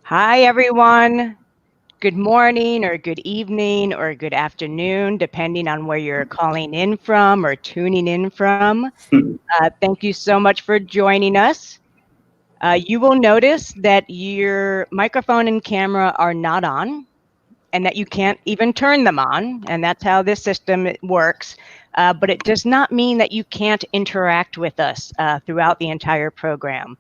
Hi, everyone. Good morning or good evening or good afternoon, depending on where you're calling in from or tuning in from. Thank you so much for joining us. You will notice that your microphone and camera are not on and that you can't even turn them on, and that's how this system works. But it does not mean that you can't interact with us throughout the entire program.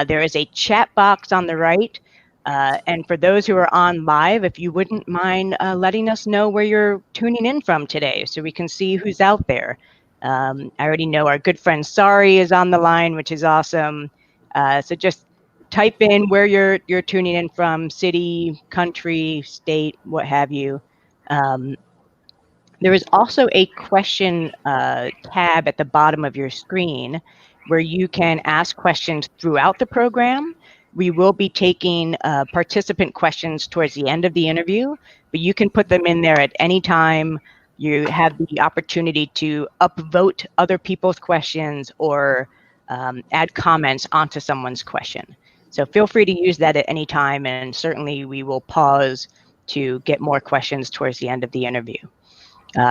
There is a chat box on the right, and for those who are on live, if you wouldn't mind letting us know where you're tuning in from today so we can see who's out there. I already know our good friend Sari is on the line, which is awesome. So just type in where you're tuning in from, city, country, state, what have you. Um, there is also a question tab at the bottom of your screen where you can ask questions throughout the program. We will be taking participant questions towards the end of the interview, but you can put them in there at any time. You have the opportunity to upvote other people's questions or add comments onto someone's question. So feel free to use that at any time, and certainly we will pause to get more questions towards the end of the interview.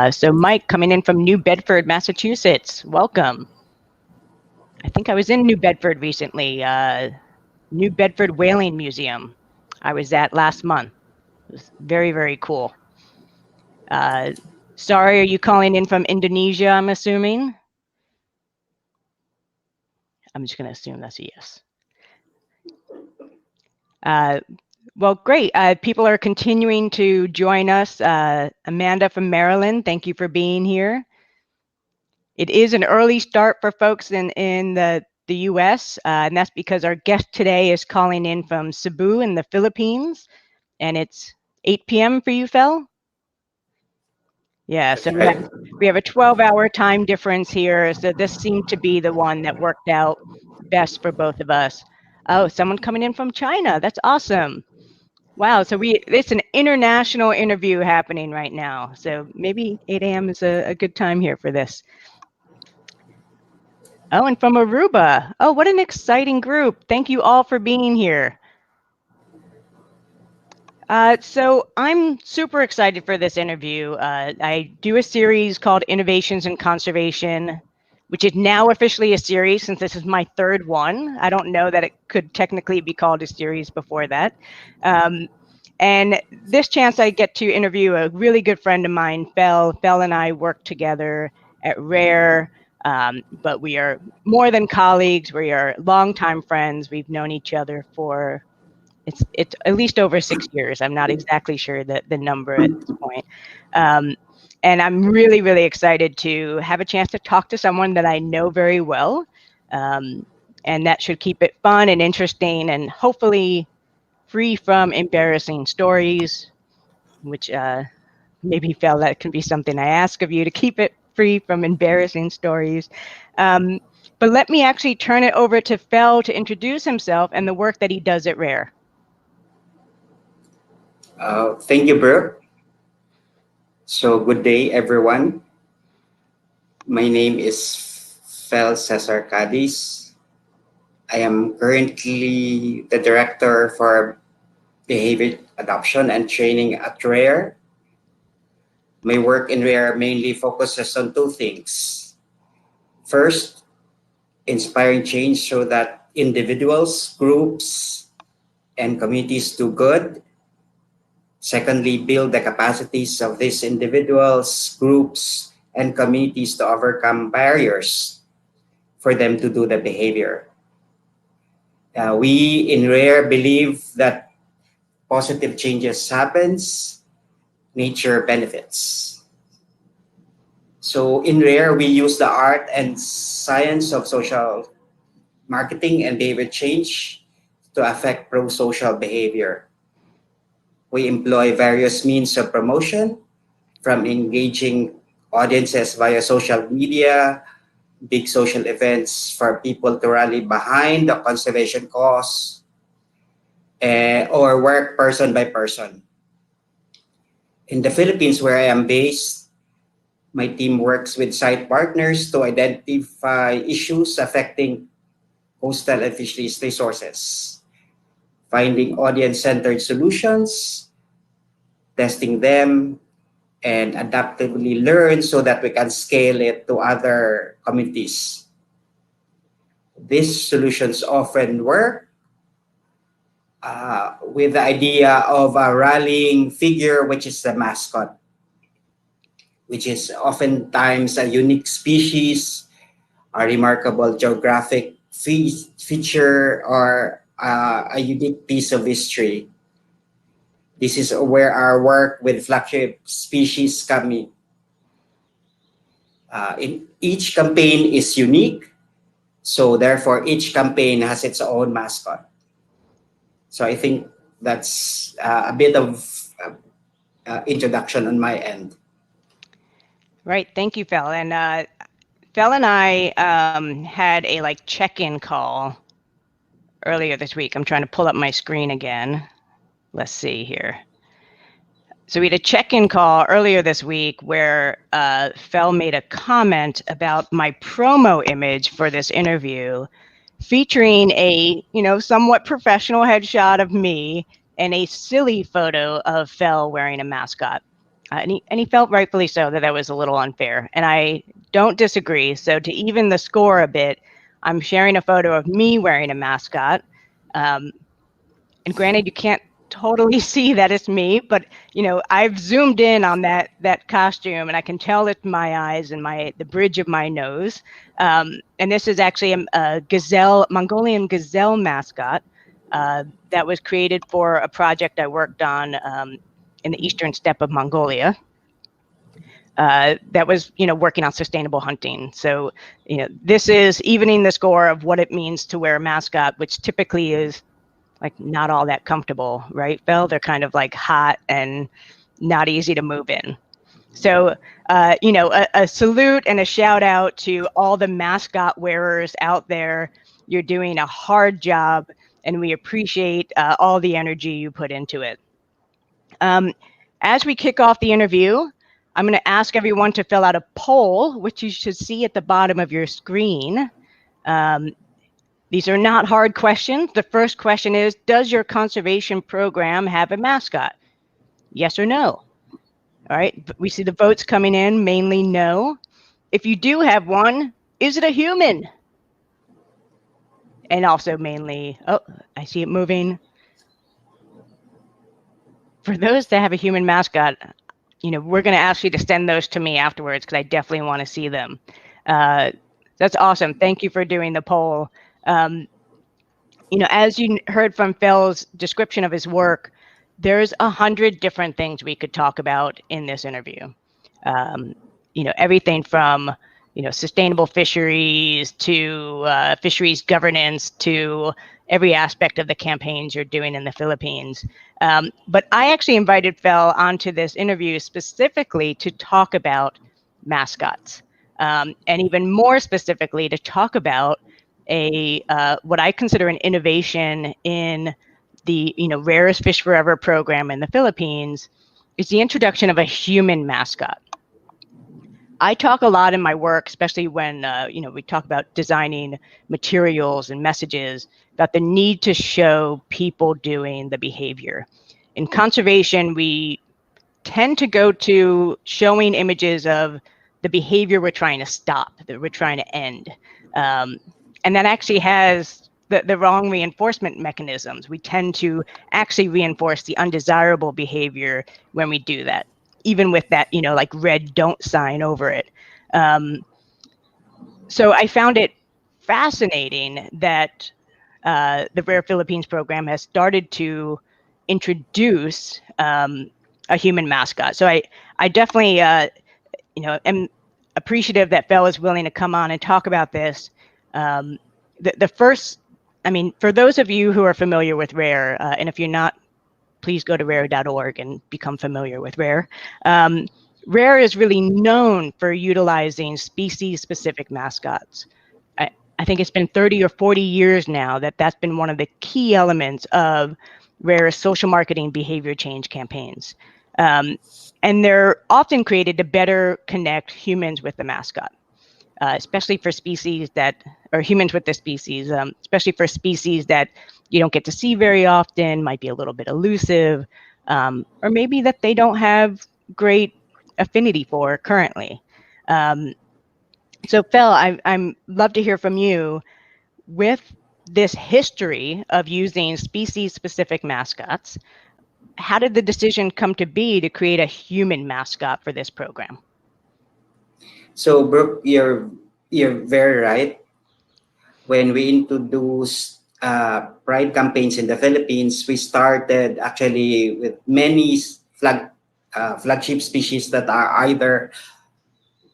So Mike, coming in from New Bedford, Massachusetts, welcome. I think I was in New Bedford recently, New Bedford Whaling Museum. I was at last month. It was very, very cool. Sorry, are you calling in from Indonesia, I'm assuming? I'm just going to assume that's a yes. Well, great. People are continuing to join us. Amanda from Maryland, thank you for being here. It is an early start for folks in the US, and that's because our guest today is calling in from Cebu in the Philippines, and it's 8 p.m. for you, Fel? Yeah, so we have a 12-hour time difference here, so this seemed to be the one that worked out best for both of us. Oh, someone coming in from China. That's awesome. Wow, so it's an international interview happening right now. So maybe 8 a.m. is a good time here for this. Oh, and from Aruba. Oh, what an exciting group. Thank you all for being here. So I'm super excited for this interview. I do a series called Innovations in Conservation, which is now officially a series since this is my third one. I don't know that it could technically be called a series before that. And this chance I get to interview a really good friend of mine, Fel. Fel and I work together at Rare, but we are more than colleagues. We are longtime friends. We've known each other for it's at least over 6 years. I'm not exactly sure the number at this point. And I'm really, really excited to have a chance to talk to someone that I know very well. And that should keep it fun and interesting and hopefully free from embarrassing stories, which maybe Phil, that can be something I ask of you to keep it free from embarrassing stories. But let me actually turn it over to Fel to introduce himself and the work that he does at Rare. Thank you, Brooke. So, good day, everyone. My name is Fel Cadiz. I am currently the Director for Behavior Adoption and Training at Rare. My work in Rare mainly focuses on two things. First, inspiring change so that individuals, groups, and communities do good. Secondly, build the capacities of these individuals, groups, and communities to overcome barriers for them to do the behavior. We in Rare believe that positive changes happens, nature benefits. So in Rare, we use the art and science of social marketing and behavior change to affect pro-social behavior. We employ various means of promotion, from engaging audiences via social media, big social events for people to rally behind the conservation cause, or work person by person. In the Philippines, where I am based, my team works with site partners to identify issues affecting coastal and fisheries resources. finding audience-centered solutions, testing them, and adaptively learn so that we can scale it to other communities. These solutions often work with the idea of a rallying figure, which is the mascot, which is oftentimes a unique species, a remarkable geographic feature, or a unique piece of history. This is where our work with flagship species come in. In each campaign is unique, so therefore each campaign has its own mascot. So I think that's a bit of introduction on my end. Right. Thank you, Fel. And Fel and I had a check-in call earlier this week. I'm trying to pull up my screen again. Let's see here. So we had a check-in call earlier this week where Fel made a comment about my promo image for this interview, featuring a somewhat professional headshot of me and a silly photo of Fel wearing a mascot. And he felt rightfully so that was a little unfair. And I don't disagree. So to even the score a bit, I'm sharing a photo of me wearing a mascot. And granted, you can't totally see that it's me, but I've zoomed in on that costume, and I can tell it's my eyes and the bridge of my nose. And this is actually a Mongolian gazelle mascot that was created for a project I worked on in the eastern steppe of Mongolia. That was, working on sustainable hunting. So, this is evening the score of what it means to wear a mascot, which typically is not all that comfortable, right, Phil? They're kind of hot and not easy to move in. So, a salute and a shout out to all the mascot wearers out there. You're doing a hard job, and we appreciate all the energy you put into it. As we kick off the interview, I'm going to ask everyone to fill out a poll, which you should see at the bottom of your screen. These are not hard questions. The first question is, does your conservation program have a mascot? Yes or no? All right, we see the votes coming in, mainly no. If you do have one, is it a human? And also mainly, oh, I see it moving. For those that have a human mascot, we're going to ask you to send those to me afterwards because I definitely want to see them. That's awesome. Thank you for doing the poll. As you heard from Fel's description of his work, there's 100 different things we could talk about in this interview. Everything from, sustainable fisheries to fisheries governance to every aspect of the campaigns you're doing in the Philippines. But I actually invited Fel onto this interview specifically to talk about mascots, and even more specifically to talk about what I consider an innovation in the Rarest Fish Forever program in the Philippines is the introduction of a human mascot. I talk a lot in my work, especially when we talk about designing materials and messages, about the need to show people doing the behavior. In conservation, we tend to go to showing images of the behavior we're trying to stop, that we're trying to end. And that actually has the wrong reinforcement mechanisms. We tend to actually reinforce the undesirable behavior when we do that, even with that, red don't sign over it. So I found it fascinating that the Rare Philippines program has started to introduce a human mascot. So I definitely, am appreciative that Fel is willing to come on and talk about this. The first, for those of you who are familiar with Rare, and if you're not, please go to rare.org and become familiar with Rare. Rare is really known for utilizing species-specific mascots. I think it's been 30 or 40 years now that's been one of the key elements of Rare's social marketing behavior change campaigns. And they're often created to better connect humans with the mascot. especially for species that, or humans with the species, especially for species that you don't get to see very often, might be a little bit elusive, or maybe that they don't have great affinity for currently. So Fel, I'm love to hear from you with this history of using species-specific mascots. How did the decision come to be to create a human mascot for this program? So, Brooke, you're very right. When we introduced pride campaigns in the Philippines, we started actually with many flagship species that are either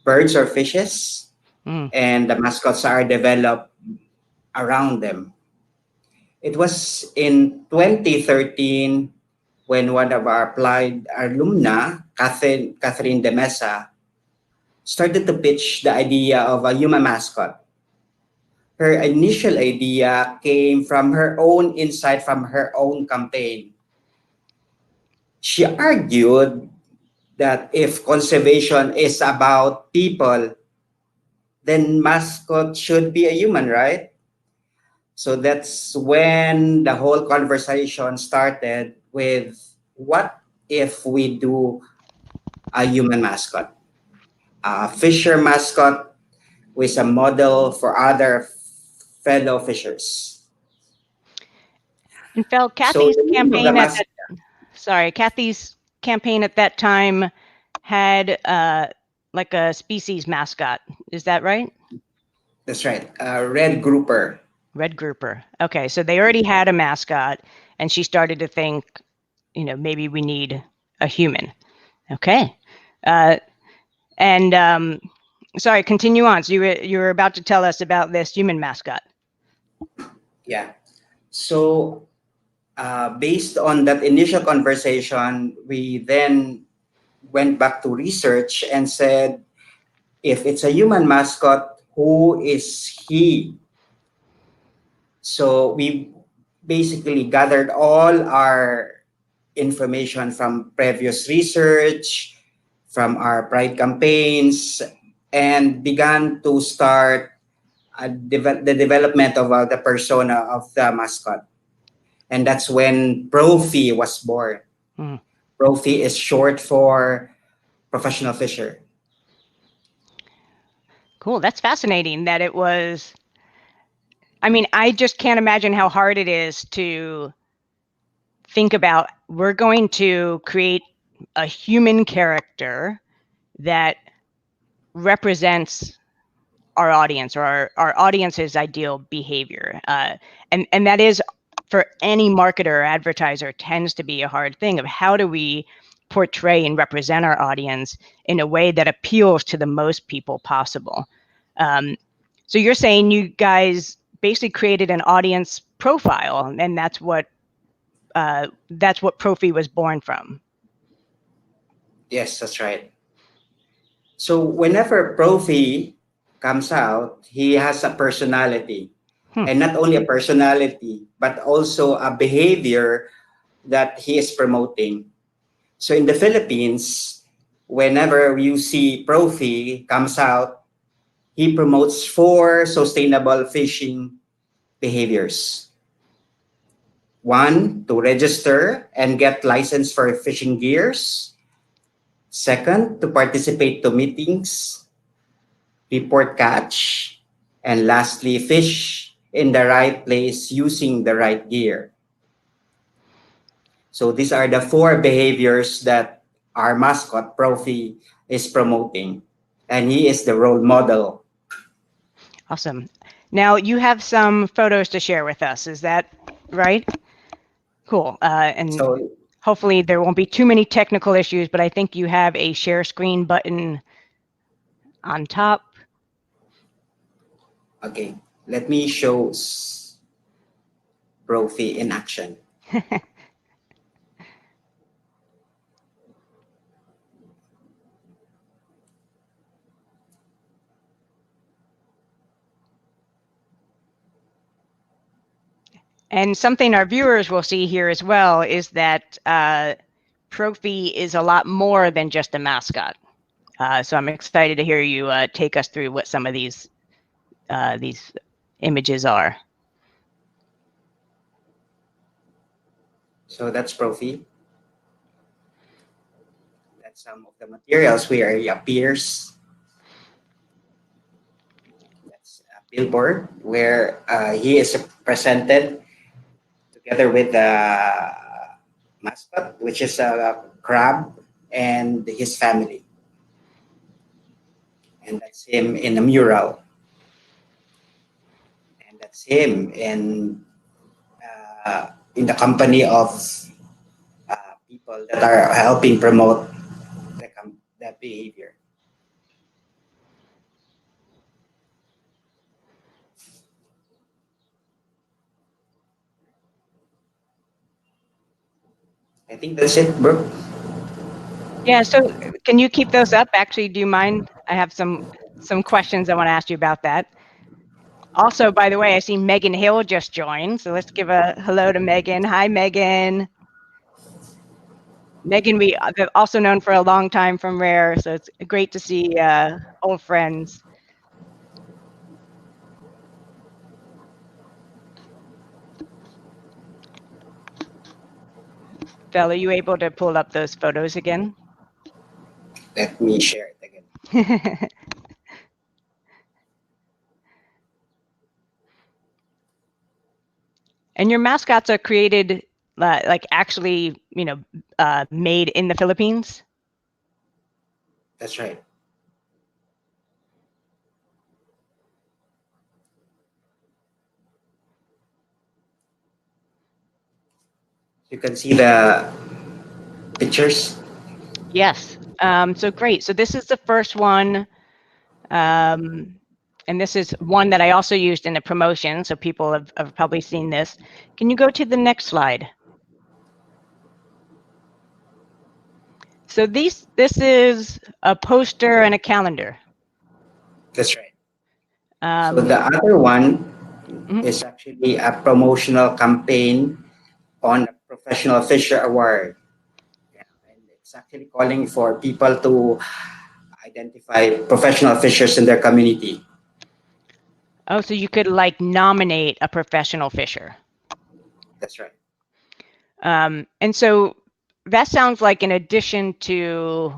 birds or fishes, Mm. and the mascots are developed around them. It was in 2013 when one of our applied alumna, Catherine De Mesa, started to pitch the idea of a human mascot. Her initial idea came from her own insight from her own campaign. She argued that if conservation is about people, then mascot should be a human, right? So that's when the whole conversation started with what if we do a human mascot, a fisher mascot with a model for other fellow fishers. And Fel, So Kathy's the name of the campaign at mascot, that Kathy's campaign at that time had like a species mascot. Is that right? that's right, red grouper. Red grouper. Okay, so they already had a mascot, and she started to think, maybe we need a human. Okay, uh, and sorry, continue on. So you were about to tell us about this human mascot. Yeah. So based on that initial conversation, we then went back to research and said, if it's a human mascot, who is he? So we basically gathered all our information from previous research, from our pride campaigns, and began to start the development of the persona of the mascot. And that's when Profi was born. Hmm. Profi is short for professional fisher. Cool. That's fascinating that it was. I mean, I just can't imagine how hard it is to think about, we're going to create a human character that represents our audience, or our audience's ideal behavior. And that is, for any marketer or advertiser, tends to be a hard thing of how do we portray and represent our audience in a way that appeals to the most people possible. So you're saying you guys basically created an audience profile, and that's what Profi was born from. Yes, that's right. So whenever Profi comes out, he has a personality. Hmm. And not only a personality, but also a behavior that he is promoting. So in the Philippines, whenever you see Profi comes out, he promotes four sustainable fishing behaviors. One, to register and get license for fishing gears. Second, to participate to meetings, report catch. And lastly, fish in the right place using the right gear. So these are the four behaviors that our mascot, Profi, is promoting. And he is the role model. Awesome. Now you have some photos to share with us. Is that right? Cool. And So, hopefully there won't be too many technical issues, but I think you have a share screen button on top. okay, let me show Profi in action. And something our viewers will see here as well is that Profi is a lot more than just a mascot. So I'm excited to hear you take us through what some of these images are. So that's Profi. That's some of the materials where he appears. That's a billboard where he is presented together with the mascot, which is a crab, and his family. And that's him in a mural. And that's him in the company of people that are helping promote that behavior. I think that's it, bro. Yeah, so can you keep those up? Actually, do you mind? I have some questions I want to ask you about that. Also, by the way, I see Megan Hill just joined, so let's give a hello to Megan. Hi, Megan. Megan, we also known for a long time from Rare, so it's great to see old friends. Fel, are you able to pull up those photos again? Let me share it again. And your mascots are created like actually, made in the Philippines? That's right. You can see the pictures. Yes. So great. So this is the first one. And this is one that I also used in the promotion, so people have probably seen this. Can you go to the next slide? So this is a poster and a calendar. That's right. So Um, the other one mhm. is actually a promotional campaign on a professional fisher award. Yeah, and it's actually calling for people to identify professional fishers in their community. Oh, so you could like nominate a professional fisher. That's right. And so that sounds like in addition to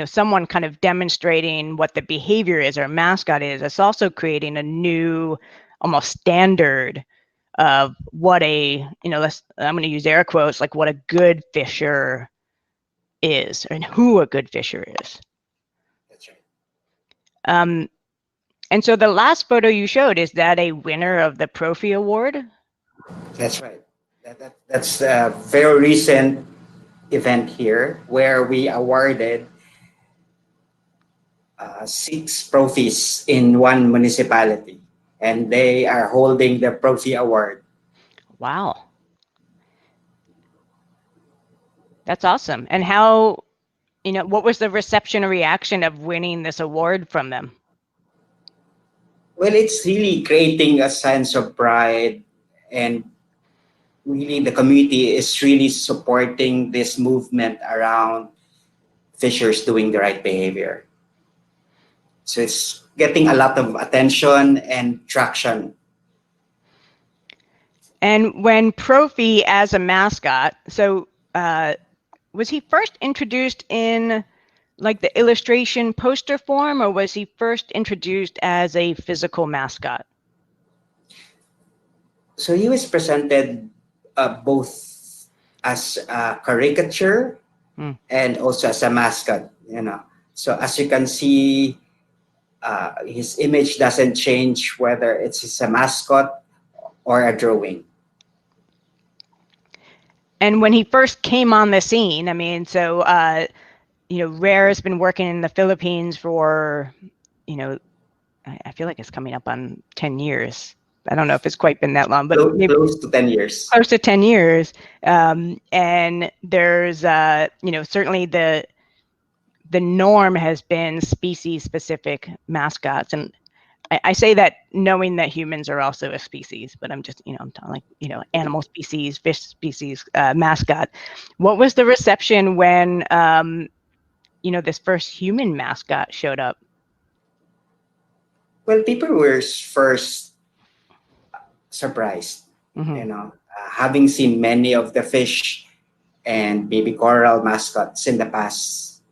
someone kind of demonstrating what the behavior is or mascot is, it's also creating a new almost standard of what I'm going to use air quotes, like what a good fisher is and who a good fisher is. That's right. Um, and so the last photo you showed, is that a winner of the Profi Award? That's right. That's a very recent event here where we awarded six profis in one municipality, and they are holding the Profi Award. Wow. That's awesome. And how, what was the reception or reaction of winning this award from them? Well, it's really creating a sense of pride, and really the community is really supporting this movement around fishers doing the right behavior. So it's getting a lot of attention and traction. And when Profi as a mascot, so was he first introduced in like the illustration poster form, or was he first introduced as a physical mascot? So he was presented both as a caricature and also as a mascot, you know. So as you can see, his image doesn't change whether it's a mascot or a drawing. And when he first came on the scene, I mean, so Rare has been working in the Philippines for, I feel like it's coming up on 10 years. I don't know if it's quite been that long, but maybe Close to 10 years. close to 10 years. And there's, certainly the norm has been species specific mascots. And I say that knowing that humans are also a species, but I'm just, I'm talking like, animal species, fish species, mascot. What was the reception when, this first human mascot showed up? Well, people were first surprised, Hmm. having seen many of the fish and baby coral mascots in the past.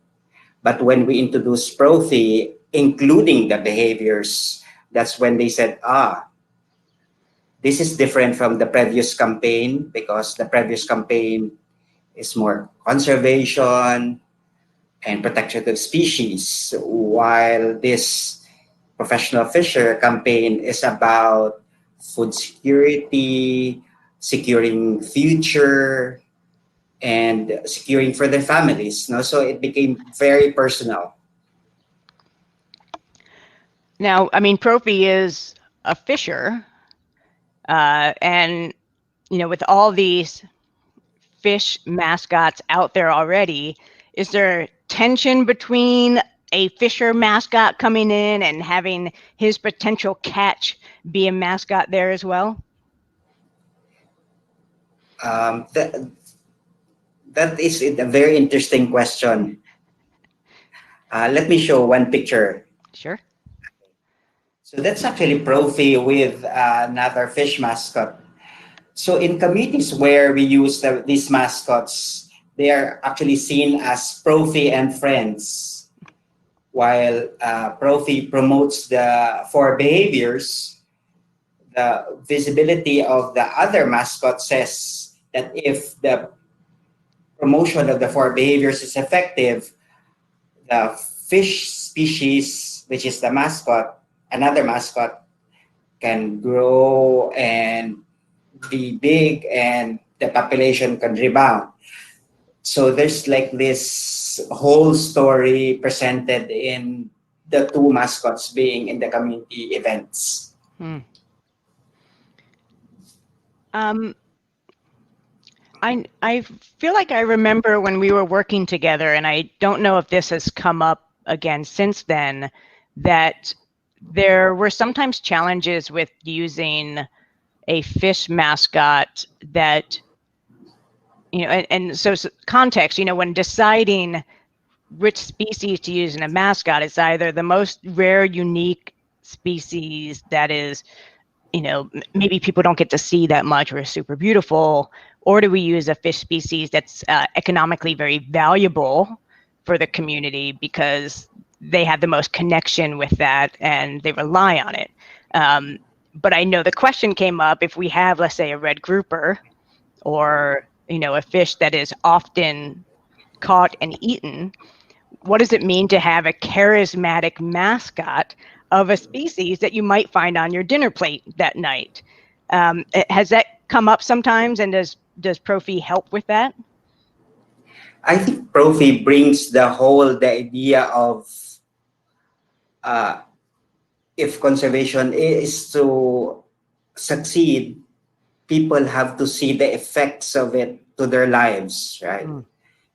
But when we introduced Profi, including the behaviors, that's when they said, this is different from the previous campaign because the previous campaign is more conservation and protection of species, while this professional fisher campaign is about food security, securing future, and securing for their families. No, so it became very personal. Now, I mean, Profi is a fisher, and with all these fish mascots out there already, is there tension between a fisher mascot coming in and having his potential catch be a mascot there as well? That that is a very interesting question. Let me show one picture. Sure. So that's actually Profi with another fish mascot. So in communities where we use these mascots, they are actually seen as Profi and friends, while Profi promotes the four behaviors. The visibility of the other mascot says that if the promotion of the four behaviors is effective, the fish species, which is the mascot, another mascot, can grow and be big and the population can rebound. So there's like this whole story presented in the two mascots being in the community events. Hmm. Um, I feel like I remember when we were working together, and I don't know if this has come up again since then, that there were sometimes challenges with using a fish mascot that, and so context, when deciding which species to use in a mascot, it's either the most rare, unique species that is, maybe people don't get to see that much or is super beautiful, or do we use a fish species that's economically very valuable for the community because they have the most connection with that and they rely on it. But I know the question came up, if we have, let's say, a red grouper or a fish that is often caught and eaten, what does it mean to have a charismatic mascot of a species that you might find on your dinner plate that night? Has that come up sometimes, and does Profi help with that? I think Profi brings the idea of uh, if conservation is to succeed, people have to see the effects of it to their lives, right? Mm.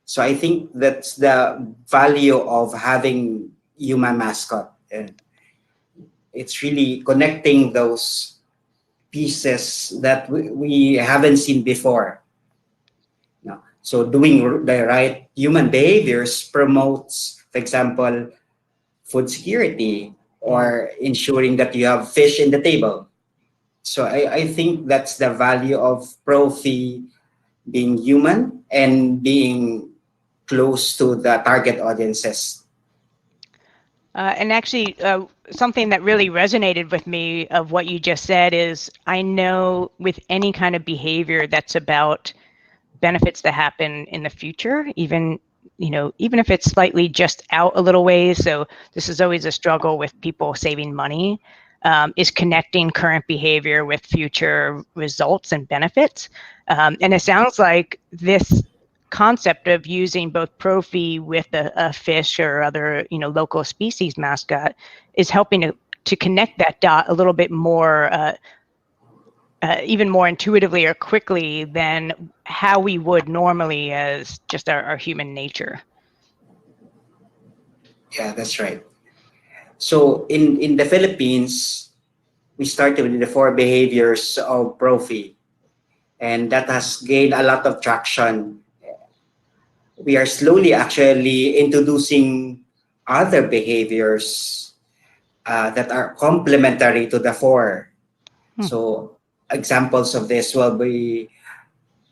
So I think that's the value of having human mascot. And it's really connecting those pieces that we haven't seen before. No. So doing the right human behaviors promotes, for example, food security Mm. or ensuring that you have fish in the table. So I think that's the value of Profi being human and being close to the target audiences. And actually, something that really resonated with me of what you just said is, I know with any kind of behavior that's about benefits to happen in the future, even if it's slightly just out a little ways. So this is always a struggle with people saving money, is connecting current behavior with future results and benefits. And it sounds like this concept of using both Profi with a fish or other local species mascot is helping to connect that dot a little bit more, even more intuitively or quickly than how we would normally as just our human nature. Yeah, that's right. So in the Philippines, we started with the four behaviors of Profi, and that has gained a lot of traction. we are slowly actually introducing other behaviors that are complementary to the four. Hmm. So examples of this will be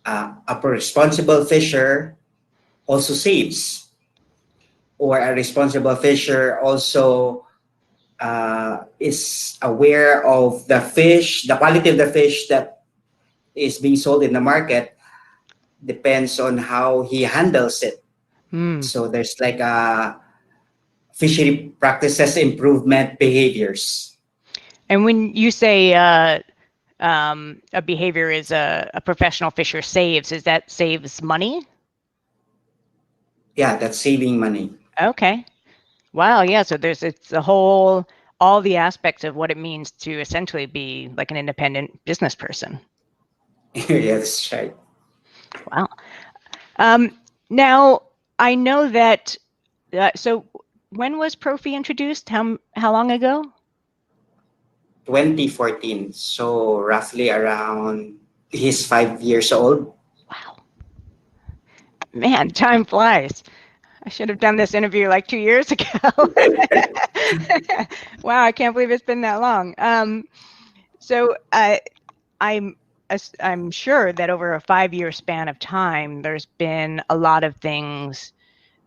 a responsible fisher also saves, or a responsible fisher also is aware of the fish, the quality of the fish that is being sold in the market depends on how he handles it. Hmm. So there's like a fishery practices improvement behaviors. And when you say a behavior is a professional fisher saves, is that saves money? Yeah, that's saving money. Okay. Wow. Yeah. So it's a whole, all the aspects of what it means to essentially be like an independent business person. Yeah, that's right. Wow. Um, Now I know that. So when was Profi introduced? How long ago? 2014. So roughly around he's 5 years old. Wow. Man, time flies. I should have done this interview like 2 years ago. Wow, I can't believe it's been that long. So I'm I'm sure that over a 5 year span of time, there's been a lot of things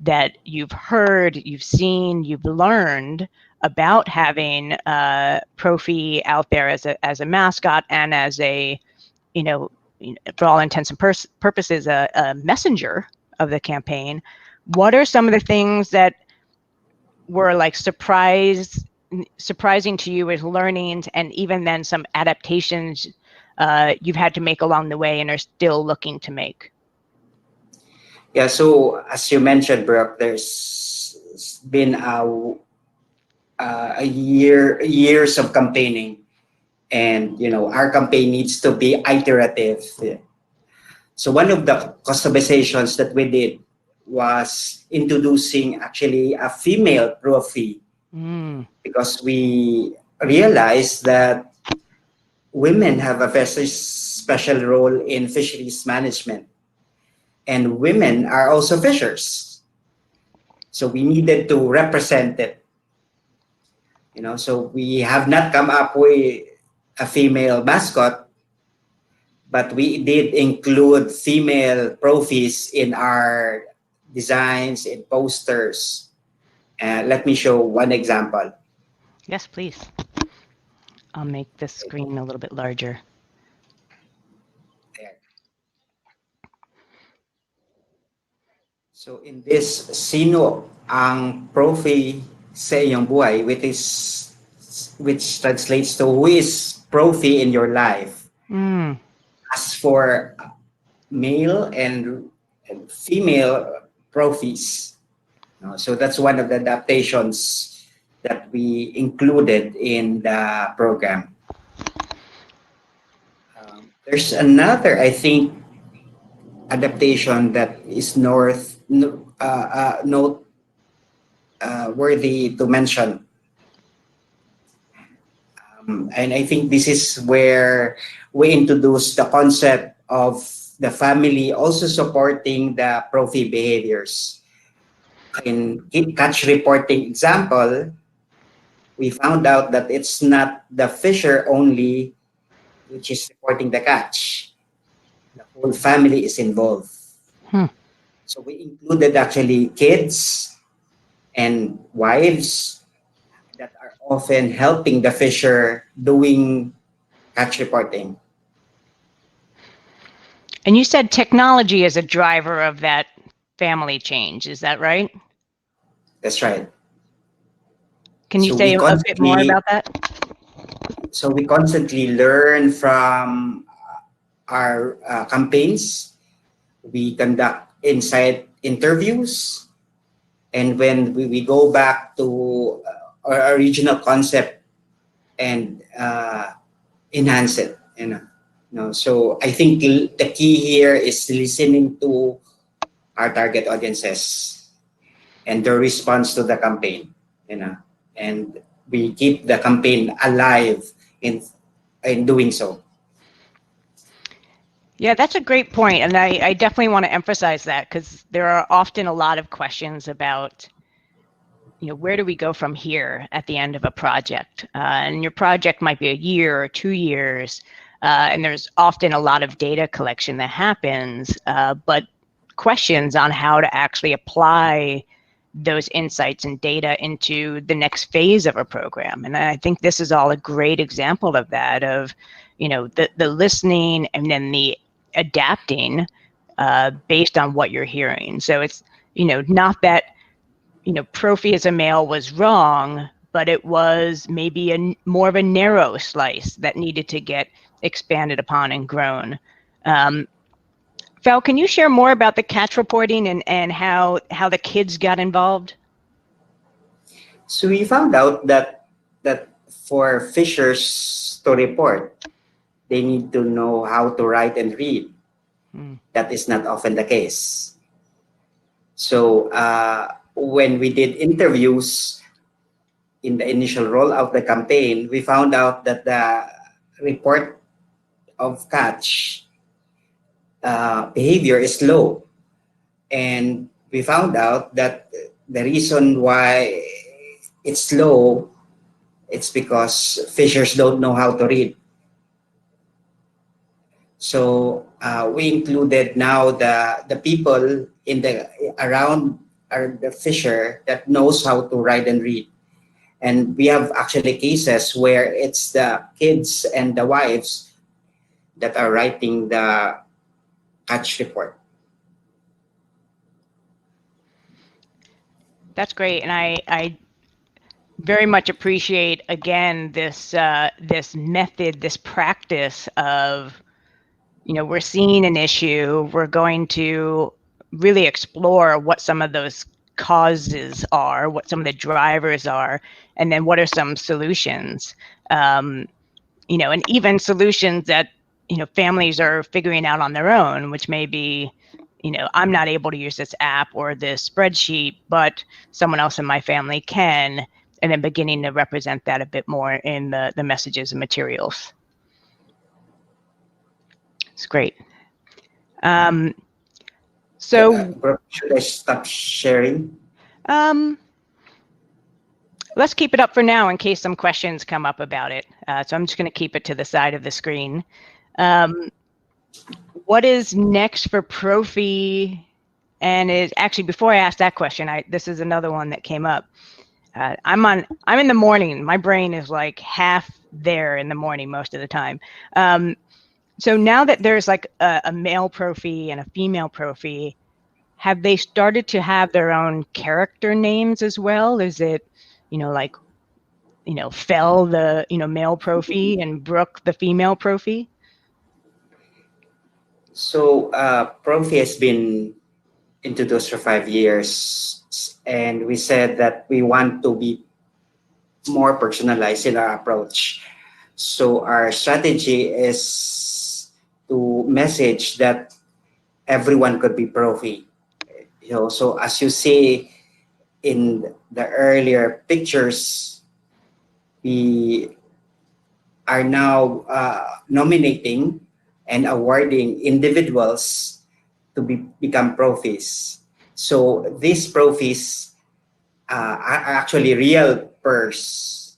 that you've heard, you've seen, you've learned about having Profi out there as a mascot and as a, you know, for all intents and purposes, a messenger of the campaign. What are some of the things that were like surprising to you as learnings, and even then some adaptations you've had to make along the way and are still looking to make? Yeah, so as you mentioned, Brooke, there's been a years of campaigning, and our campaign needs to be iterative. So one of the customizations that we did was introducing actually a female trophy, Mm. because we realized that women have a very special role in fisheries management, and women are also fishers. So we needed to represent it. So we have not come up with a female mascot, but we did include female trophies in our designs and posters. Let me show one example. Yes, please. I'll make this screen a little bit larger. There. So in this, sino ang profi sa iyong buhay, which translates to who is profi in your life. Mm. As for male and female profis, so that's one of the adaptations that we included in the program. There's another, I think, adaptation that is note worthy to mention. And I think this is where we introduce the concept of the family also supporting the profi behaviors. In catch reporting example, we found out that it's not the fisher only which is reporting the catch. The whole family is involved. Hmm. So we included actually kids and wives that are often helping the fisher doing catch reporting. And you said technology is a driver of that family change. Is that right? That's right. Can you So say we a bit more constantly about that? learn from our campaigns. We conduct inside interviews, and when we go back to our original concept and enhance it. So I think the key here is listening to our target audiences and their response to the campaign. And we keep the campaign alive in doing so. Yeah, that's a great point, and I definitely want to emphasize that because there are often a lot of questions about, where do we go from here at the end of a project? And your project might be a year or 2 years, and there's often a lot of data collection that happens, but questions on how to actually apply those insights and data into the next phase of a program. And I think this is all a great example of that, of, the listening and then the adapting based on what you're hearing. So it's, not that, Profi as a male was wrong, but it was maybe more of a narrow slice that needed to get expanded upon and grown. Fel, can you share more about the catch reporting and how the kids got involved? So we found out that for fishers to report, they need to know how to write and read. That is not often the case. So when we did interviews in the initial rollout of the campaign, we found out that the report of catch behavior is low. And we found out that the reason why it's low, it's because fishers don't know how to read. So we included now the people in the around are the fisher that knows how to write and read. And we have actually cases where it's the kids and the wives that are writing the catch report. That's great, and I very much appreciate again this method, this practice of, we're seeing an issue, we're going to really explore what some of those causes are, what some of the drivers are, and then what are some solutions. And even solutions that, families are figuring out on their own, which may be, I'm not able to use this app or this spreadsheet, but someone else in my family can, and then beginning to represent that a bit more in the messages and materials. It's great. So Should I stop sharing? Let's keep it up for now in case some questions come up about it. So I'm just going to keep it to the side of the screen. What is next for Profi? And is actually, before I ask that question, this is another one that came up. I'm in the morning. My brain is like half there in the morning most of the time. So now that there's like a male Profi and a female Profi, have they started to have their own character names as well? Is it, like, Fel, the, male Profi, and Brooke, the female Profi? So Profi has been introduced for 5 years, and we said that we want to be more personalized in our approach. So our strategy is to message that everyone could be Profi. So as you see in the earlier pictures, we are now nominating and awarding individuals to become profis. So these profis are actually real persons,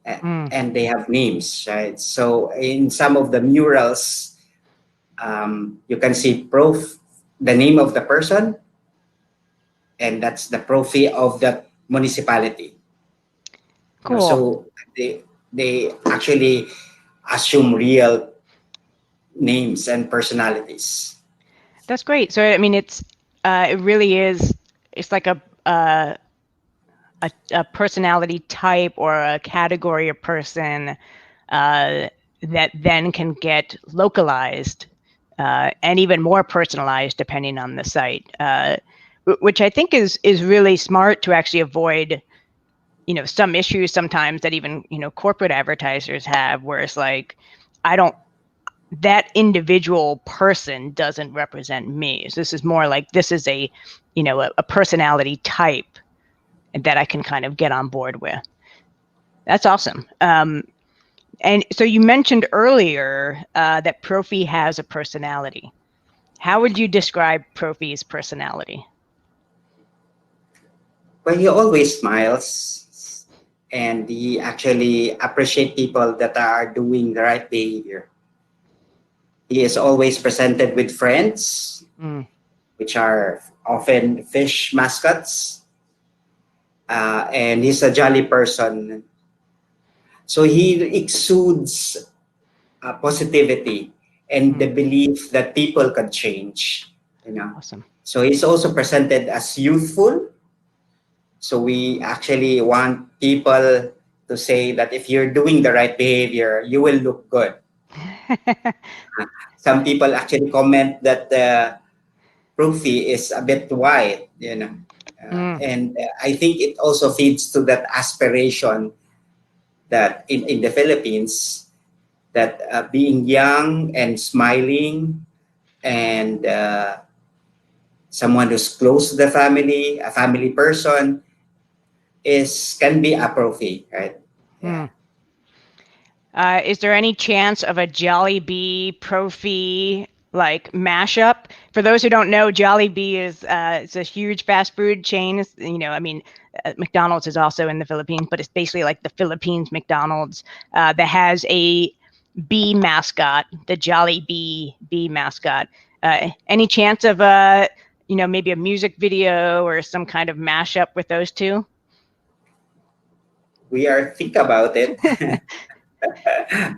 and they have names, right? So in some of the murals, you can see the name of the person, and that's the profi of the municipality. Cool. So they actually assume real names and personalities. That's great. So I mean, it really is. It's like a personality type or a category of person that then can get localized and even more personalized depending on the site, which I think is really smart to actually avoid, some issues sometimes that even, corporate advertisers have, where it's like, that individual person doesn't represent me. So this is more like, this is a personality type that I can kind of get on board with. That's awesome. And so you mentioned earlier that Profi has a personality. How would you describe Profi's personality? Well, he always smiles and he actually appreciate people that are doing the right behavior. He is always presented with friends, Mm, which are often fish mascots, and he's a jolly person. So he exudes positivity and the mm, belief that people can change. You know, awesome. so he's also presented as youthful. So we actually want people to say that if you're doing the right behavior, you will look good. Some people actually comment that the Profi is a bit white, you know. Mm, And I think it also feeds to that aspiration that in the Philippines, that being young and smiling and someone who's close to the family, a family person, is can be a Profi, right? Yeah. mm. Is there any chance of a Jollibee Profi like mashup? For those who don't know, Jollibee is it's a huge fast food chain. You know, I mean, McDonald's is also in the Philippines, but it's basically like the Philippines McDonald's that has a bee mascot, the Jollibee bee mascot. Any chance of a maybe a music video or some kind of mashup with those two? We are think about it,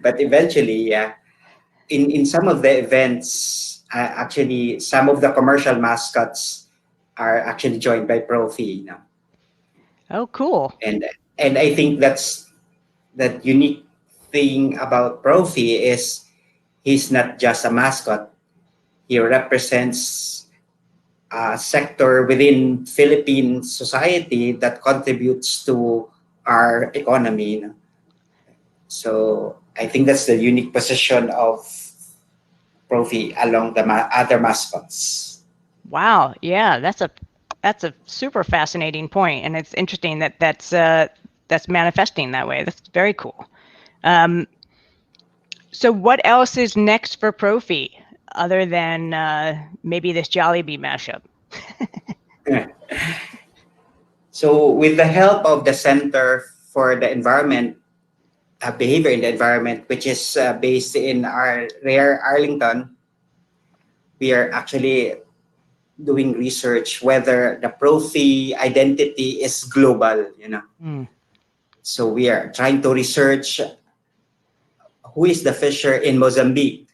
but eventually, yeah. In some of the events, actually, some of the commercial mascots are actually joined by Profi, you know. Oh, cool. and and I think that's that unique thing about Profi is he's not just a mascot. He represents a sector within Philippine society that contributes to our economy. You know? So I think that's the unique position of Profi along the other mascots. Wow. Yeah, that's a super fascinating point, and it's interesting that that's manifesting that way. That's very cool. Um, so what else is next for Profi other than maybe this Jollibee mashup? So with the help of the Center for the Environment, Behavior in the Environment, which is based in our rare Arlington, we are actually doing research whether the Profi identity is global, you know. Mm, So we are trying to research who is the fisher in Mozambique,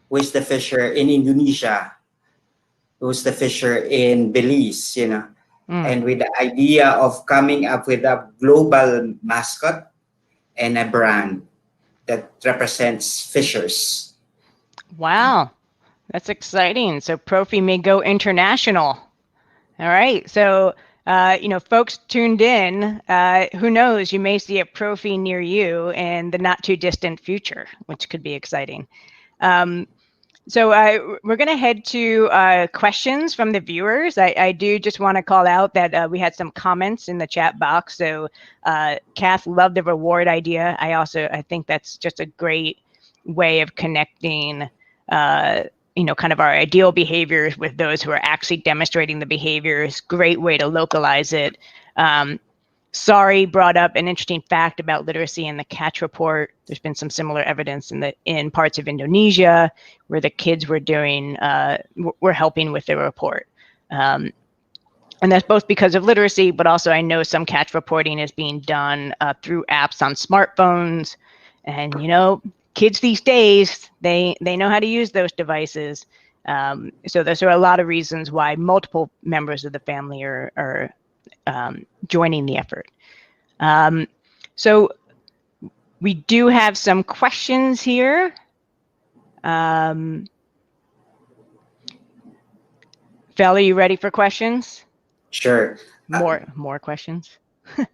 who is the fisher in Indonesia, who's the fisher in Belize, you know. mm. And with the idea of coming up with a global mascot and a brand that represents fishers. Wow, that's exciting. So Profi may go international. All right. So, folks tuned in, who knows, you may see a Profi near you in the not too distant future, which could be exciting. Um, so we're going to head to questions from the viewers. I do just want to call out that we had some comments in the chat box. So Kath loved the reward idea. I think that's just a great way of connecting kind of our ideal behaviors with those who are actually demonstrating the behaviors. Great way to localize it. Sorry brought up an interesting fact about literacy in the catch report. There's been some similar evidence in parts of Indonesia where the kids were helping with the report. And that's both because of literacy, but also I know some catch reporting is being done through apps on smartphones. And, kids these days, they know how to use those devices. So those are a lot of reasons why multiple members of the family are joining the effort. So we do have some questions here. Fel, are you ready for questions? Sure. More questions?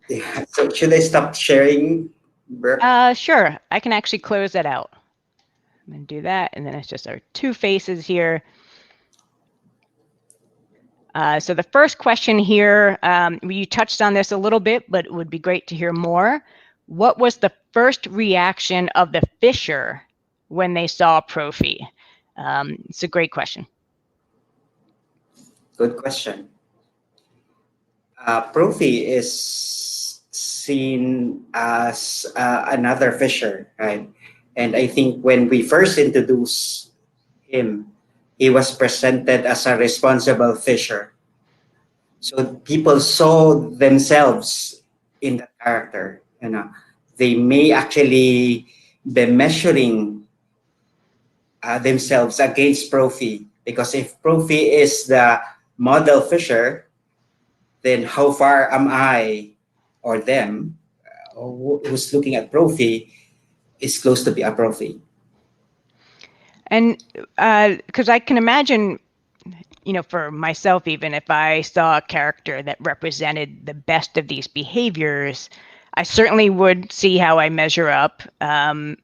Yeah. So should I stop sharing, Brooke? Sure. I can actually close that out. I'm going to do that, and then it's just our two faces here. So the first question here, you touched on this a little bit, but it would be great to hear more. What was the first reaction of the fisher when they saw Profi? It's a great question. Good question. Profi is seen as another fisher, right? And I think when we first introduced him, he was presented as a responsible fisher. So people saw themselves in that character. They may actually be measuring themselves against Profi, because if Profi is the model fisher, then how far am I or them who's looking at Profi is close to be a Profi. And because I can imagine, for myself, even if I saw a character that represented the best of these behaviors, I certainly would see how I measure up. And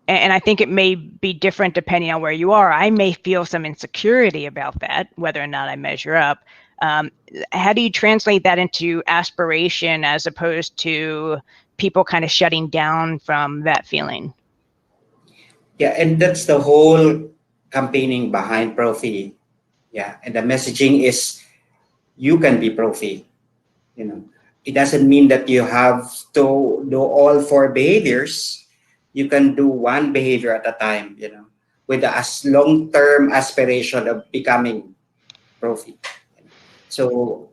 I think it may be different depending on where you are. I may feel some insecurity about that, whether or not I measure up. How do you translate that into aspiration as opposed to people kind of shutting down from that feeling? Yeah, and that's the whole campaigning behind Profi. Yeah, and the messaging is you can be Profi. You know, it doesn't mean that you have to do all four behaviors. You can do one behavior at a time. With a long-term aspiration of becoming Profi. So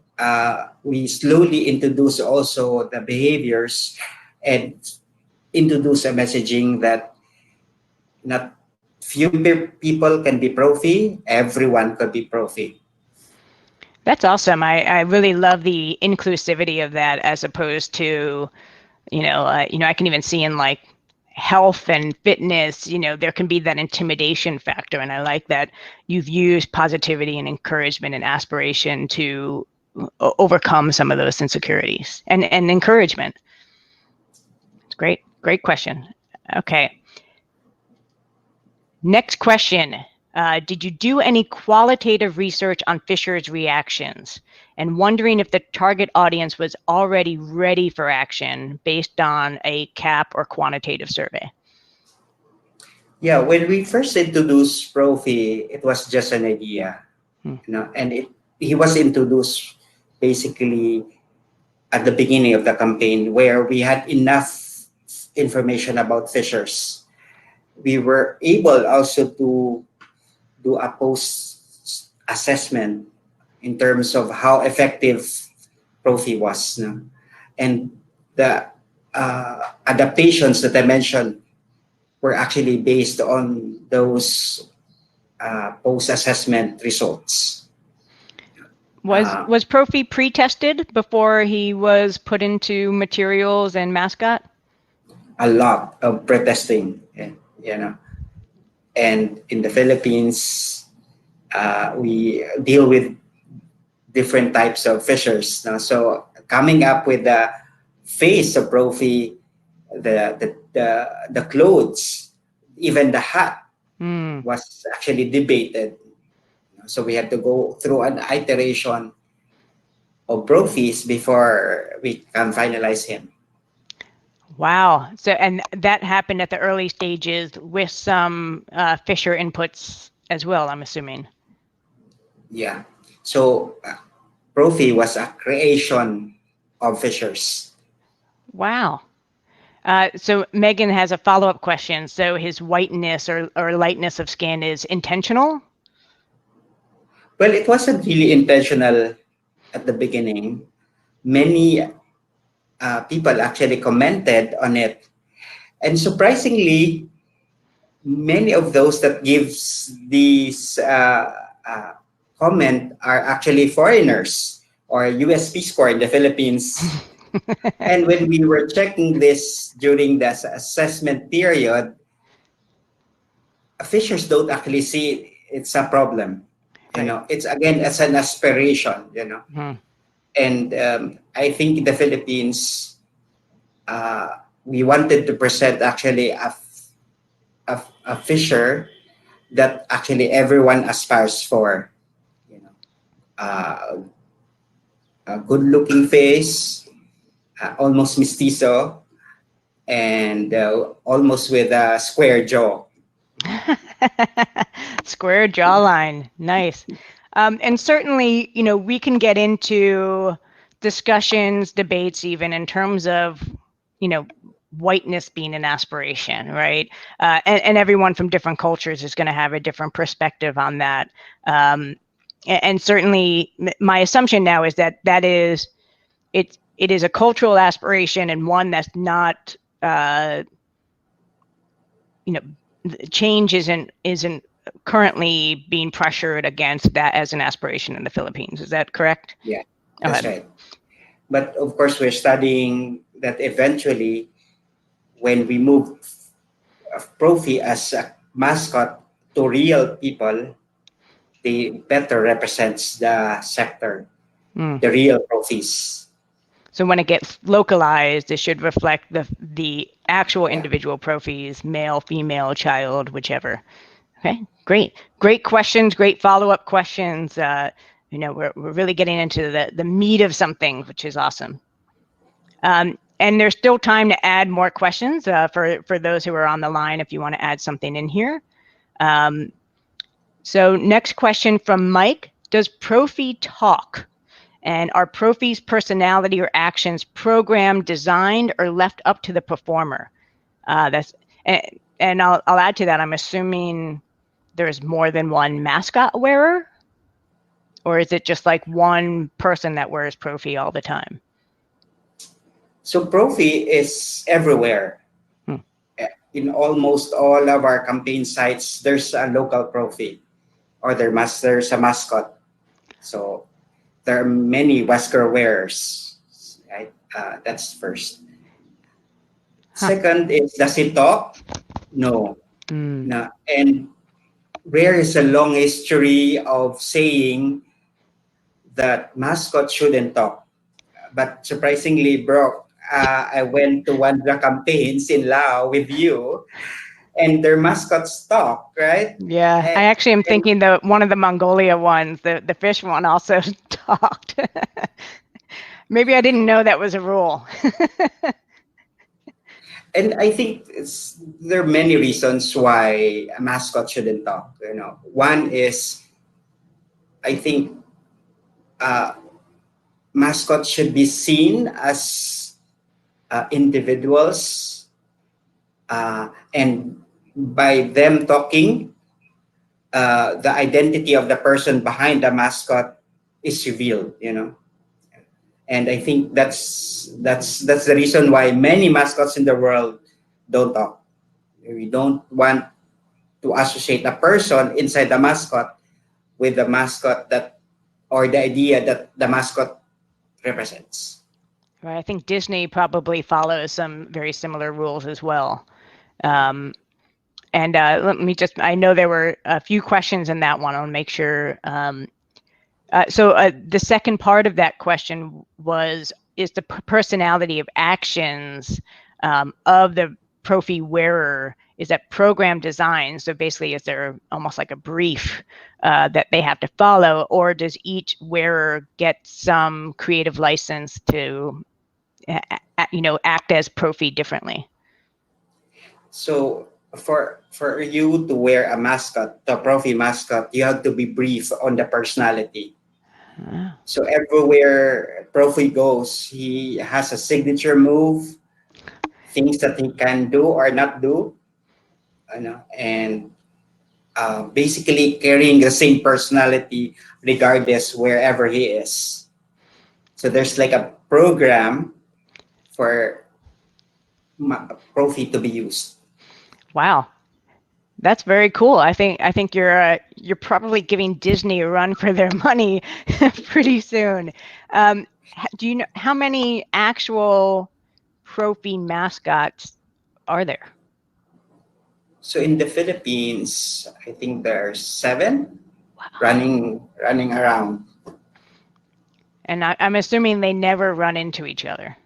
we slowly introduce also the behaviors and introduce a messaging that not few people can be Profi, everyone could be Profi. That's awesome. I really love the inclusivity of that as opposed to, I can even see in like health and fitness, there can be that intimidation factor. And I like that you've used positivity and encouragement and aspiration to overcome some of those insecurities and encouragement. It's great. Great question. Okay. Next question. Did you do any qualitative research on Fisher's reactions and wondering if the target audience was already ready for action based on a CAP or quantitative survey? Yeah, when we first introduced Profi, it was just an idea, Hmm. and he was introduced basically at the beginning of the campaign where we had enough information about fishers. We were able also to do a post assessment in terms of how effective Profi was. No? And the adaptations that I mentioned were actually based on those post assessment results. Was Profi pre-tested before he was put into materials and mascot? A lot of pretesting, and in the Philippines, we deal with different types of fishers. Now, so coming up with the face of Profi, the clothes, even the hat was actually debated. So we had to go through an iteration of Profis before we can finalize him. Wow. So, and that happened at the early stages with some Fisher inputs as well, I'm assuming. Yeah. So Profi was a creation of Fishers. Wow. So Megan has a follow-up question. So his whiteness or lightness of skin is intentional? Well, it wasn't really intentional at the beginning. Many people actually commented on it. And surprisingly, many of those that gives these comment are actually foreigners or US Peace Corps in the Philippines. And when we were checking this during the assessment period, fishers don't actually see it's a problem. Right. It's again as an aspiration. Hmm. And I think in the Philippines, we wanted to present actually a fisher that actually everyone aspires for. You know, a good-looking face, almost mestizo, and almost with a square jaw. Square jawline, nice. And certainly, we can get into discussions, debates, even in terms of, whiteness being an aspiration, right? And everyone from different cultures is going to have a different perspective on that. And certainly, my assumption now is that it is a cultural aspiration and one that's not, change isn't currently being pressured against that as an aspiration in the Philippines. Is that correct? Yeah, Go that's ahead. right. But of course, we're studying that eventually, when we move Profi as a mascot to real people, they better represents the sector, Mm. the real Profis. So when it gets localized, it should reflect the actual Yeah. individual profis, male, female, child, whichever. Okay, great questions, great follow-up questions. We're really getting into the meat of something, which is awesome. And there's still time to add more questions for those who are on the line if you want to add something in here. So next question from Mike, does Profi talk? And are Profi's personality or actions programmed, designed, or left up to the performer? And I'll add to that, I'm assuming there's more than one mascot wearer? Or is it just like one person that wears Profi all the time? So Profi is everywhere. Hmm. In almost all of our campaign sites, there's a local Profi or there's a mascot. So there are many Wesker wearers. Right? That's first. Huh. Second is, does it talk? No. Mm. No. And Rare is a long history of saying that mascot shouldn't talk. But surprisingly, bro, I went to one of the campaigns in Lao with you, and their mascots talk, right? Yeah, I And, actually am and thinking one of the Mongolia ones, the fish one also talked. Maybe I didn't know that was a rule. and I think there are many reasons why a mascot shouldn't talk. One is, I think, uh, mascots should be seen as individuals, and by them talking, the identity of the person behind the mascot is revealed. And I think that's the reason why many mascots in the world don't talk. We don't want to associate a person inside the mascot with the mascot that, or the idea that the mascot represents. Right, I think Disney probably follows some very similar rules as well. Um, and let me I know there were a few questions in that one. I'll make sure. So the second part of that question was, is the personality of actions of the Profi wearer, is that program design? So basically, is there almost like a brief that they have to follow, or does each wearer get some creative license to, act as Profi differently? So for you to wear a mascot, the Profi mascot, you have to be brief on the personality. Ah. So everywhere Profi goes, he has a signature move, things that he can do or not do, and basically carrying the same personality regardless wherever he is. So there's like a program for Profi to be used. Wow. That's very cool. I think you're probably giving Disney a run for their money pretty soon. Do you know how many actual Profi mascots are there? So in the Philippines, I think there's 7 Wow. running around. And I'm assuming they never run into each other.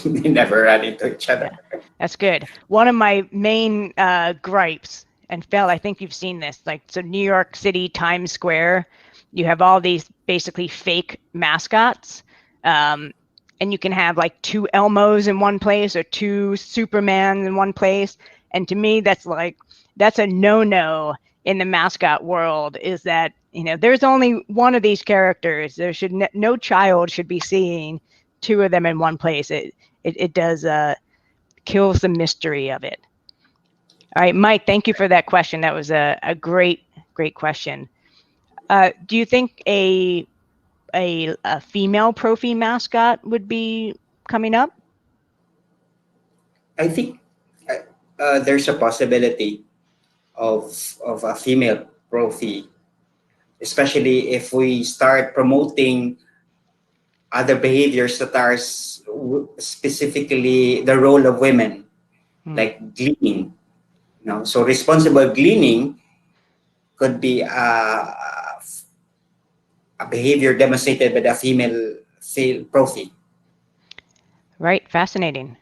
They never run into each other. Yeah, that's good. One of my main gripes, and Phil, I think you've seen this, like, so New York City, Times Square, you have all these basically fake mascots. Um, and you can have like two Elmos in one place or two Supermans in one place. And to me, that's a no-no in the mascot world, is that, there's only one of these characters. There should no child should be seeing two of them in one place. It does kills the mystery of it. All right, Mike, thank you for that question. That was a great question. Do you think a female Profi mascot would be coming up? I think there's a possibility of a female profi, especially if we start promoting other behaviors that are specifically the role of women, like gleaning. So responsible gleaning could be a behavior demonstrated by the female profi. Right, fascinating.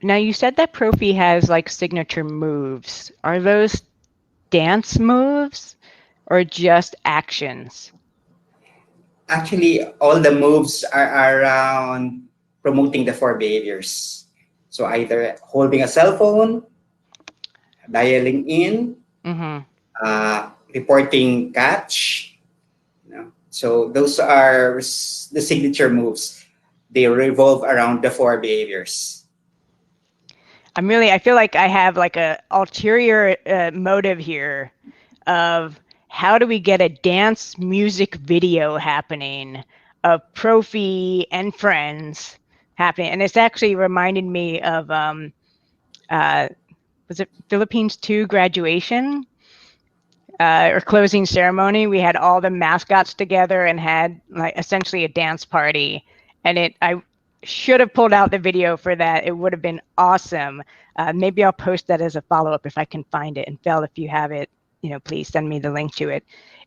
Now you said that Profi has like signature moves. Are those dance moves or just actions? Actually, all the moves are around promoting the four behaviors. So either holding a cell phone, dialing in, Mm-hmm. reporting catch. So those are the signature moves. They revolve around the four behaviors. I feel like I have like a ulterior motive here of how do we get a dance music video happening of Profi and friends happening. And it's actually reminded me of was it Philippines 2 graduation or closing ceremony? We had all the mascots together and had like essentially a dance party. And I should have pulled out the video for that. It would have been awesome. Maybe I'll post that as a follow-up if I can find it. And Fel, if you have it, please send me the link to it.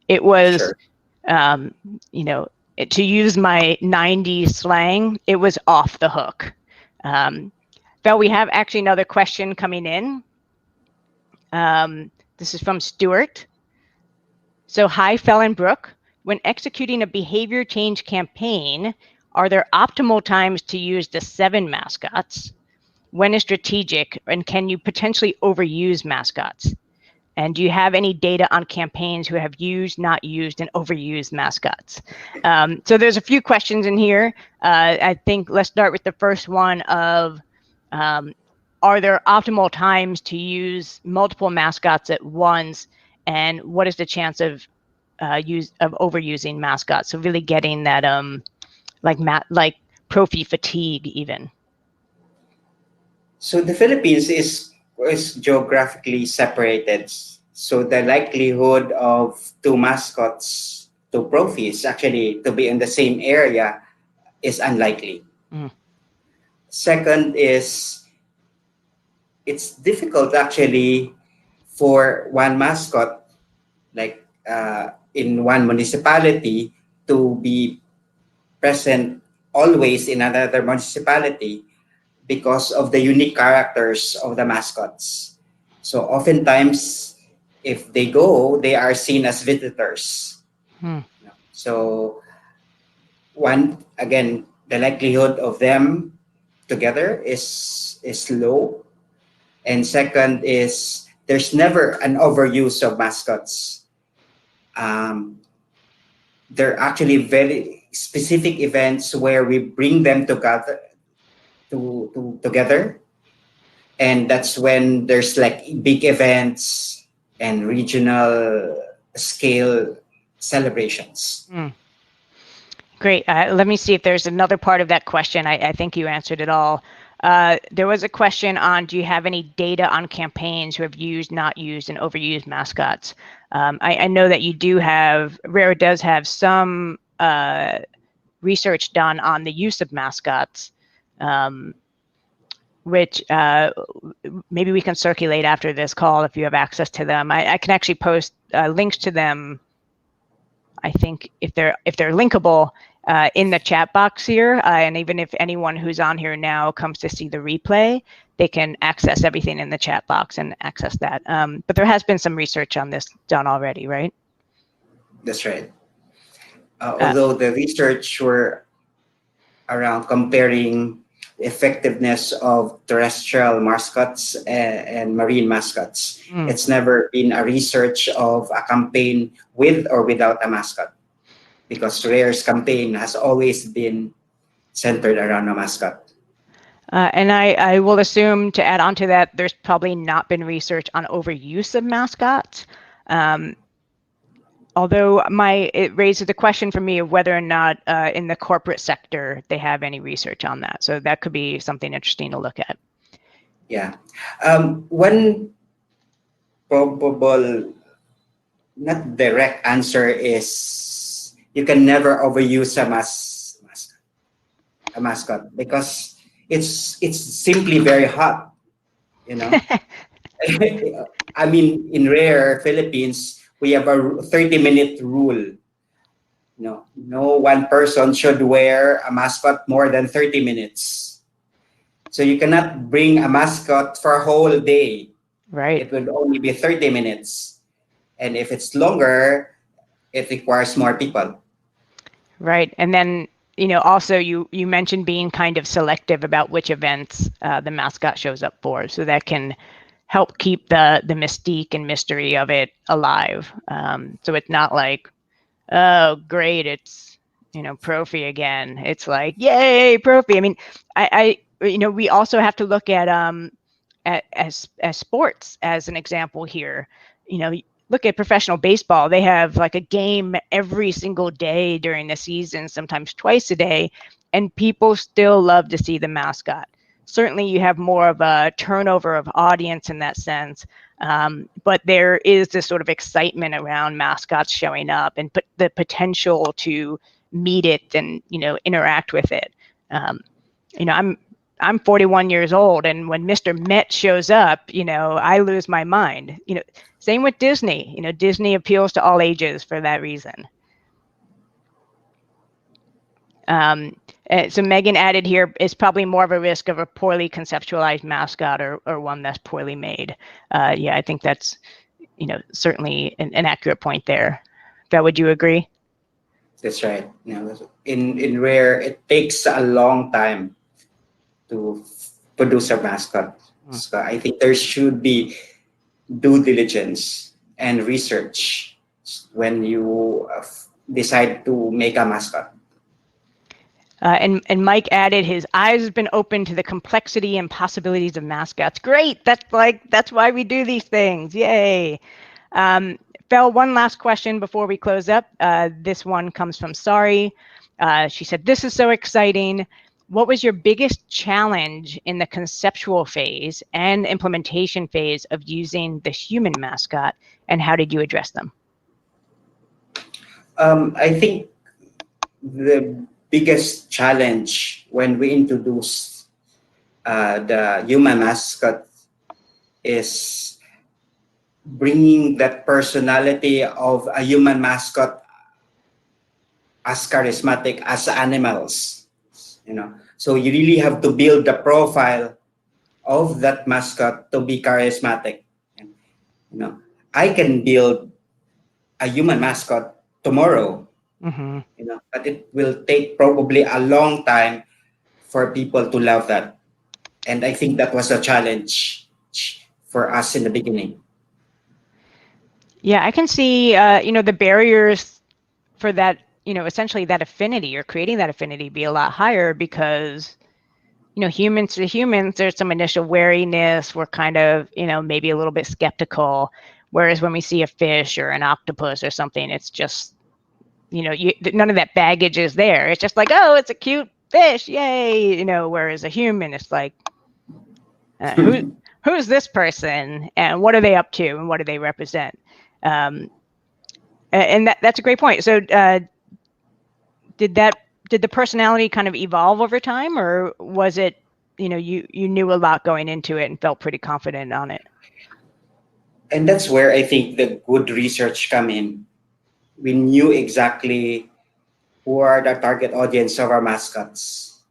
It was, Sure. to use my 90s slang, it was off the hook. Fel, we have actually another question coming in. This is from Stuart. So, hi, Fel and Brooke. When executing a behavior change campaign, are there optimal times to use the 7 mascots? When is strategic, and can you potentially overuse mascots? And do you have any data on campaigns who have used, not used, and overused mascots? So there's a few questions in here. I think let's start with the first one of, are there optimal times to use multiple mascots at once? And what is the chance of overusing mascots? So really getting that like Profi fatigue even. So the Philippines is geographically separated. So the likelihood of two mascots, two profis, actually to be in the same area is unlikely. Mm. Second is it's difficult actually for one mascot, like in one municipality, to be present always in another municipality because of the unique characters of the mascots. So oftentimes, if they go, they are seen as visitors. Hmm. So one, again, the likelihood of them together is low. And second is there's never an overuse of mascots. Um, there are actually very specific events where we bring them together together, and that's when there's like big events and regional scale celebrations. Mm. Great. Let me see if there's another part of that question. I think you answered it all. There was a question on, do you have any data on campaigns who have used, not used, and overused mascots? I know that you do have, Rare does have some research done on the use of mascots, which maybe we can circulate after this call if you have access to them. I can actually post links to them, I think, if they're linkable, in the chat box here. And even if anyone who's on here now comes to see the replay, they can access everything in the chat box and access that. But there has been some research on this done already, right? That's right. Although the research were around comparing the effectiveness of terrestrial mascots and marine mascots. Mm. It's never been a research of a campaign with or without a mascot, because Rare's campaign has always been centered around a mascot. And I will assume, to add on to that, there's probably not been research on overuse of mascots. Although it raises the question for me of whether or not in the corporate sector they have any research on that. So that could be something interesting to look at. Yeah. One probable, not direct answer is you can never overuse a mascot because it's simply very hot, you know. I mean, in rare Philippines, we have a 30-minute rule. No one person should wear a mascot more than 30 minutes. So you cannot bring a mascot for a whole day. Right. It would only be 30 minutes. And if it's longer, it requires more people. Right. And then, also you mentioned being kind of selective about which events the mascot shows up for. So that can help keep the mystique and mystery of it alive. So it's not like, oh, great, it's, Profi again. It's like, yay, Profi. I mean, we also have to look at as sports as an example here. Look at professional baseball. They have like a game every single day during the season, sometimes twice a day, and people still love to see the mascot. Certainly you have more of a turnover of audience in that sense, but there is this sort of excitement around mascots showing up and the potential to meet it and interact with it. I'm 41 years old, and when Mr. Met shows up, I lose my mind. Same with Disney. Disney appeals to all ages for that reason. So Megan added here, it's probably more of a risk of a poorly conceptualized mascot or one that's poorly made. Yeah, I think that's certainly an accurate point there. Beth, would you agree? That's right. In rare, it takes a long time to produce a mascot. So I think there should be due diligence and research when you decide to make a mascot. And Mike added, his eyes have been open to the complexity and possibilities of mascots. Great. That's why we do these things. Yay. Fel, one last question before we close up. This one comes from Sari. She said, this is so exciting. What was your biggest challenge in the conceptual phase and implementation phase of using the human mascot, and how did you address them? I think the biggest challenge when we introduce the human mascot is bringing that personality of a human mascot as charismatic as animals. So you really have to build the profile of that mascot to be charismatic. And, I can build a human mascot tomorrow, but it will take probably a long time for people to love that. And I think that was a challenge for us in the beginning. Yeah, I can see, the barriers for that, essentially that affinity or creating that affinity be a lot higher because, humans to humans, there's some initial wariness. We're kind of, maybe a little bit skeptical. Whereas when we see a fish or an octopus or something, it's just, none of that baggage is there. It's just like, oh, it's a cute fish, yay. Whereas a human, it's like, who's this person and what are they up to and what do they represent? And that's a great point. So did the personality kind of evolve over time, or was it, you knew a lot going into it and felt pretty confident on it? And that's where I think the good research come in. We knew exactly who are the target audience of our mascots.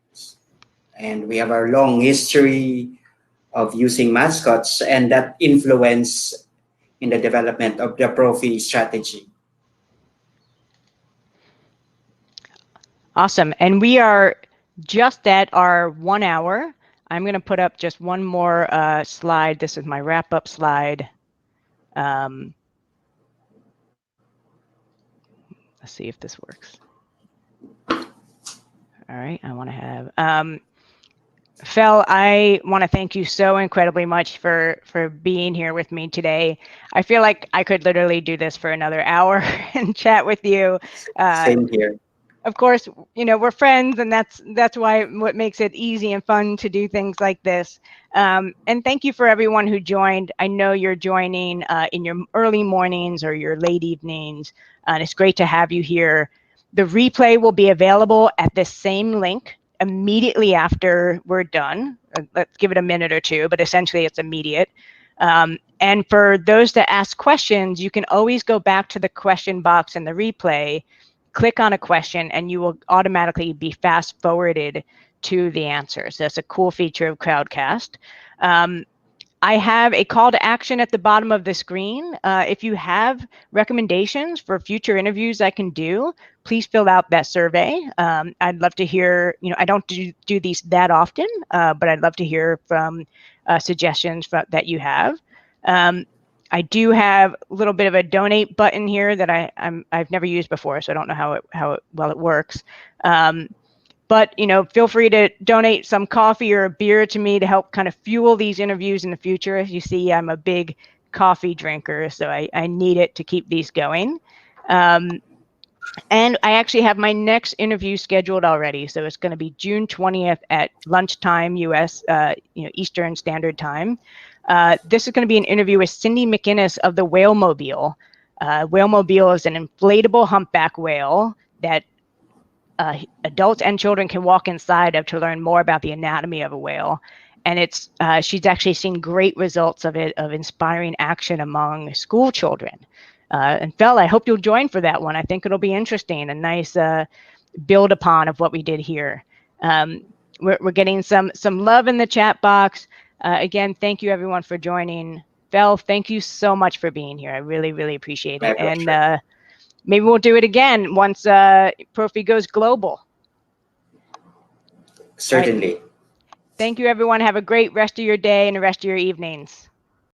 And we have a long history of using mascots, and that influence in the development of the Profi strategy. Awesome. And we are just at our 1 hour. I'm going to put up just one more slide. This is my wrap-up slide. Let's see if this works. All right, I want to have Fel, I want to thank you so incredibly much for being here with me today. I feel like I could literally do this for another hour and chat with you. Same here. Of course, you know, we're friends, and that's why what makes it easy and fun to do things like this. And thank you for everyone who joined. I know you're joining in your early mornings or your late evenings, and it's great to have you here. The replay will be available at the same link immediately after we're done. Let's give it a minute or two, but essentially it's immediate. And for those that ask questions, you can always go back to the question box in the replay, click on a question, and you will automatically be fast forwarded to the answers. That's a cool feature of Crowdcast. I have a call to action at the bottom of the screen. If you have recommendations for future interviews I can do, please fill out that survey. I'd love to hear, you know, I don't do these that often, but I'd love to hear from suggestions that you have. I do have a little bit of a donate button here that I've never used before, so I don't know how well it works. But, you know, feel free to donate some coffee or a beer to me to help kind of fuel these interviews in the future. As you see, I'm a big coffee drinker, so I need it to keep these going. And I actually have my next interview scheduled already. So it's going to be June 20th at lunchtime, US, Eastern Standard Time. This is going to be an interview with Cindy McInnes of the Whale Mobile. Whale Mobile is an inflatable humpback whale that adults and children can walk inside of to learn more about the anatomy of a whale. And she's actually seen great results of it, of inspiring action among school children. And Fel, I hope you'll join for that one. I think it'll be interesting, a nice build upon of what we did here. We're getting some love in the chat box. Again, thank you everyone for joining. Fel, thank you so much for being here. I really, really appreciate it. My pleasure. And maybe we'll do it again once Profi goes global. Certainly. Thank you, everyone. Have a great rest of your day and the rest of your evenings.